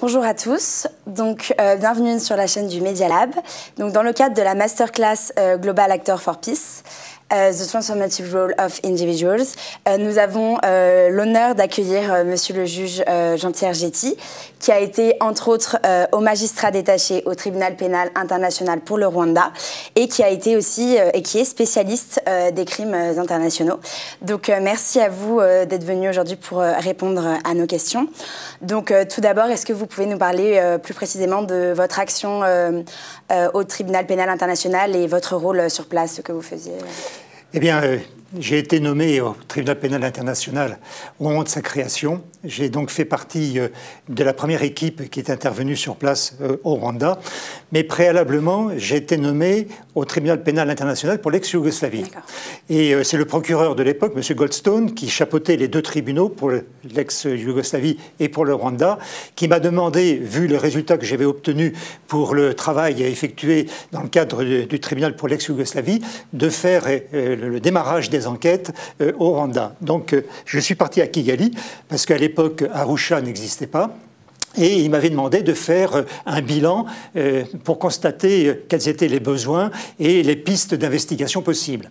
Bonjour à tous, bienvenue sur la chaîne du Media Lab. Dans le cadre de la Masterclass Global Actor for Peace, The Transformative Role of Individuals, nous avons l'honneur d'accueillir Monsieur le juge Jean-Pierre Jetti, qui a été entre autres au magistrat détaché au tribunal pénal international pour le Rwanda et qui a été aussi et qui est spécialiste des crimes internationaux. Merci à vous d'être venu aujourd'hui pour répondre à nos questions. Tout d'abord, est-ce que vous pouvez nous parler plus précisément de votre action au tribunal pénal international et votre rôle sur place, ce que vous faisiez? Eh bien, j'ai été nommé au tribunal pénal international au moment de sa création. J'ai donc fait partie de la première équipe qui est intervenue sur place au Rwanda. Mais préalablement, j'ai été nommé au tribunal pénal international pour l'ex-Yougoslavie. Et c'est le procureur de l'époque, M. Goldstone, qui chapeautait les deux tribunaux pour l'ex-Yougoslavie et pour le Rwanda, qui m'a demandé, vu les résultats que j'avais obtenus pour le travail effectué dans le cadre du tribunal pour l'ex-Yougoslavie, de faire le démarrage des enquêtes au Rwanda. Donc je suis parti à Kigali, parce qu'à l'époque, Arusha n'existait pas. Et il m'avait demandé de faire un bilan pour constater quels étaient les besoins et les pistes d'investigation possibles.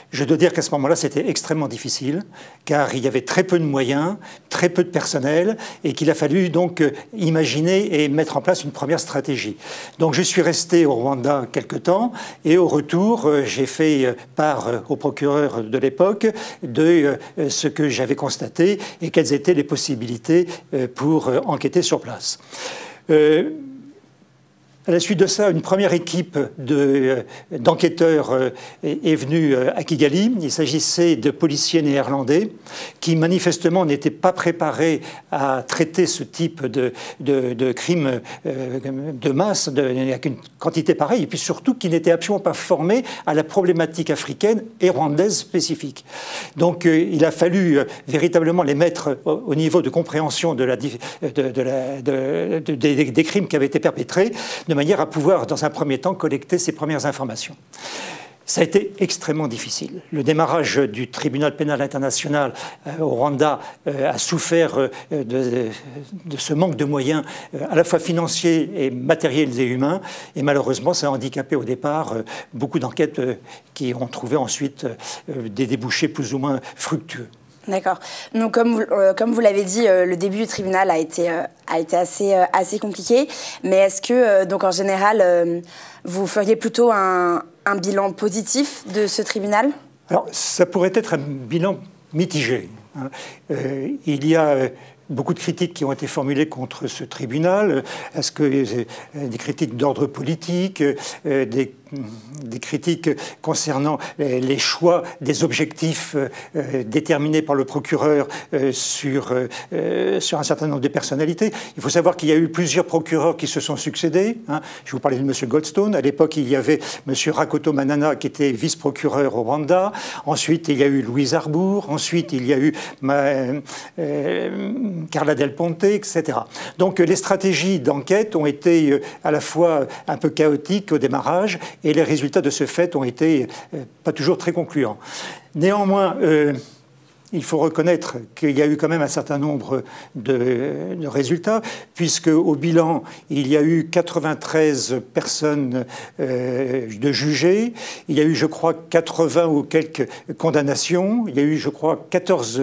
Je dois dire qu'à ce moment-là, c'était extrêmement difficile, car il y avait très peu de moyens, très peu de personnel, et qu'il a fallu donc imaginer et mettre en place une première stratégie. Donc je suis resté au Rwanda quelque temps, et au retour, j'ai fait part au procureur de l'époque de ce que j'avais constaté et quelles étaient les possibilités pour enquêter sur place. À la suite de ça, une première équipe d'enquêteurs est venue à Kigali. Il s'agissait de policiers néerlandais qui manifestement n'étaient pas préparés à traiter ce type de crimes de masse avec une quantité pareille, et puis surtout qui n'étaient absolument pas formés à la problématique africaine et rwandaise spécifique. Donc il a fallu véritablement les mettre au niveau de compréhension des crimes qui avaient été perpétrés, de manière à pouvoir, dans un premier temps, collecter ces premières informations. Ça a été extrêmement difficile. Le démarrage du tribunal pénal international au Rwanda a souffert de ce manque de moyens, à la fois financiers et matériels et humains, et malheureusement, ça a handicapé au départ beaucoup d'enquêtes qui ont trouvé ensuite des débouchés plus ou moins fructueux. D'accord. Donc, comme vous l'avez dit, le début du tribunal a été assez compliqué. Mais est-ce que, donc en général, vous feriez plutôt un bilan positif de ce tribunal? Alors, ça pourrait être un bilan mitigé. Il y a beaucoup de critiques qui ont été formulées contre ce tribunal. Est-ce que des critiques d'ordre politique, des critiques concernant les choix des objectifs déterminés par le procureur sur un certain nombre de personnalités. Il faut savoir qu'il y a eu plusieurs procureurs qui se sont succédés. Je vous parlais de M. Goldstone. À l'époque, il y avait M. Rakoto Manana qui était vice-procureur au Rwanda. Ensuite, il y a eu Louise Arbour. Ensuite, il y a eu Carla Del Ponte, etc. Donc les stratégies d'enquête ont été à la fois un peu chaotiques au démarrage, et les résultats de ce fait ont été pas toujours très concluants. Néanmoins, il faut reconnaître qu'il y a eu quand même un certain nombre de résultats, puisque au bilan, il y a eu 93 personnes de jugées, il y a eu, je crois, 80 ou quelques condamnations, il y a eu, je crois, 14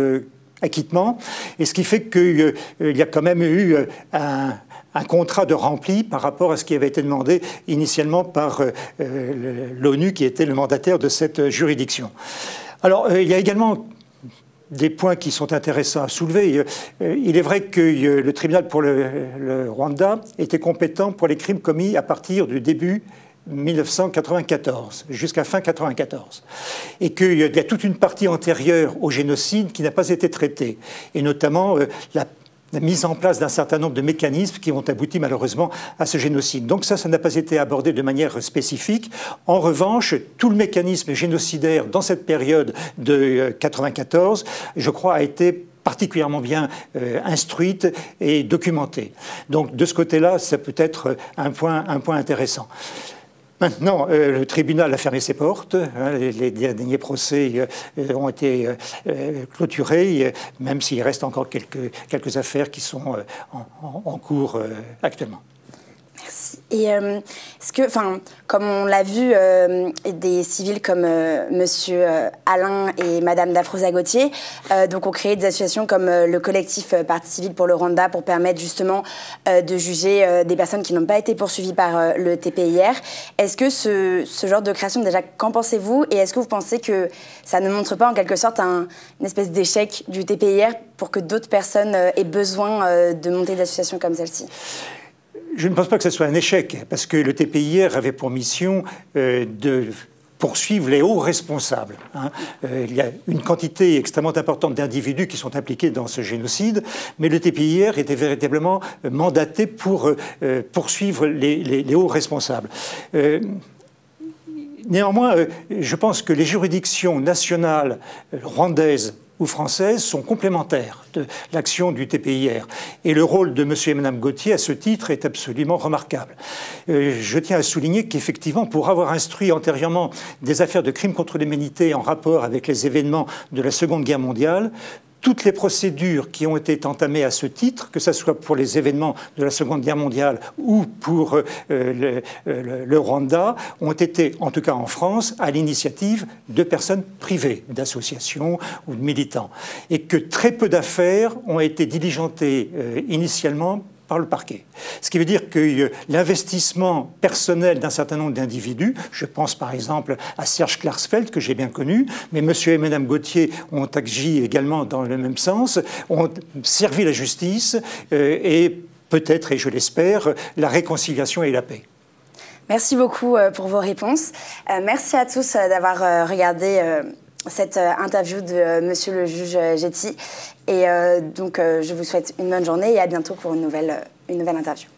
acquittements, et ce qui fait qu'il y a quand même eu un contrat de rempli par rapport à ce qui avait été demandé initialement par l'ONU, qui était le mandataire de cette juridiction. Alors, il y a également des points qui sont intéressants à soulever. Il est vrai que le tribunal pour le Rwanda était compétent pour les crimes commis à partir du début 1994, jusqu'à fin 1994. Et qu'il y a toute une partie antérieure au génocide qui n'a pas été traitée, et notamment la mise en place d'un certain nombre de mécanismes qui ont abouti malheureusement à ce génocide. Donc ça n'a pas été abordé de manière spécifique. En revanche, tout le mécanisme génocidaire dans cette période de 1994, je crois, a été particulièrement bien instruite et documentée. Donc de ce côté-là, ça peut être un point intéressant. Maintenant, le tribunal a fermé ses portes. Hein, les derniers procès ont été clôturés, même s'il reste encore quelques affaires qui sont en cours actuellement. Merci. Et est-ce que, comme on l'a vu, des civils comme Monsieur Alain et Madame Dafrosa Gauthier donc ont créé des associations comme le collectif Partie civile pour le Rwanda pour permettre justement de juger des personnes qui n'ont pas été poursuivies par le TPIR. Est-ce que ce genre de création, déjà, qu'en pensez-vous? Et est-ce que vous pensez que ça ne montre pas en quelque sorte une espèce d'échec du TPIR pour que d'autres personnes aient besoin de monter des associations comme celle-ci? Je ne pense pas que ce soit un échec, parce que le TPIR avait pour mission de poursuivre les hauts responsables. Hein. Il y a une quantité extrêmement importante d'individus qui sont impliqués dans ce génocide, mais le TPIR était véritablement mandaté pour poursuivre les hauts responsables. Néanmoins, je pense que les juridictions nationales rwandaises ou françaises sont complémentaires de l'action du TPIR. Et le rôle de M. et Mme Gauthier, à ce titre, est absolument remarquable. Je tiens à souligner qu'effectivement, pour avoir instruit antérieurement des affaires de crimes contre l'humanité en rapport avec les événements de la Seconde Guerre mondiale, toutes les procédures qui ont été entamées à ce titre, que ce soit pour les événements de la Seconde Guerre mondiale ou pour le Rwanda, ont été, en tout cas en France, à l'initiative de personnes privées, d'associations ou de militants. Et que très peu d'affaires ont été diligentées initialement par le parquet. Ce qui veut dire que l'investissement personnel d'un certain nombre d'individus, je pense par exemple à Serge Klarsfeld, que j'ai bien connu, mais M. et Mme Gauthier ont agi également dans le même sens, ont servi la justice et peut-être, et je l'espère, la réconciliation et la paix. Merci beaucoup pour vos réponses. Merci à tous d'avoir regardé cette interview de Monsieur le juge Jetti. Et donc, je vous souhaite une bonne journée et à bientôt pour une nouvelle interview.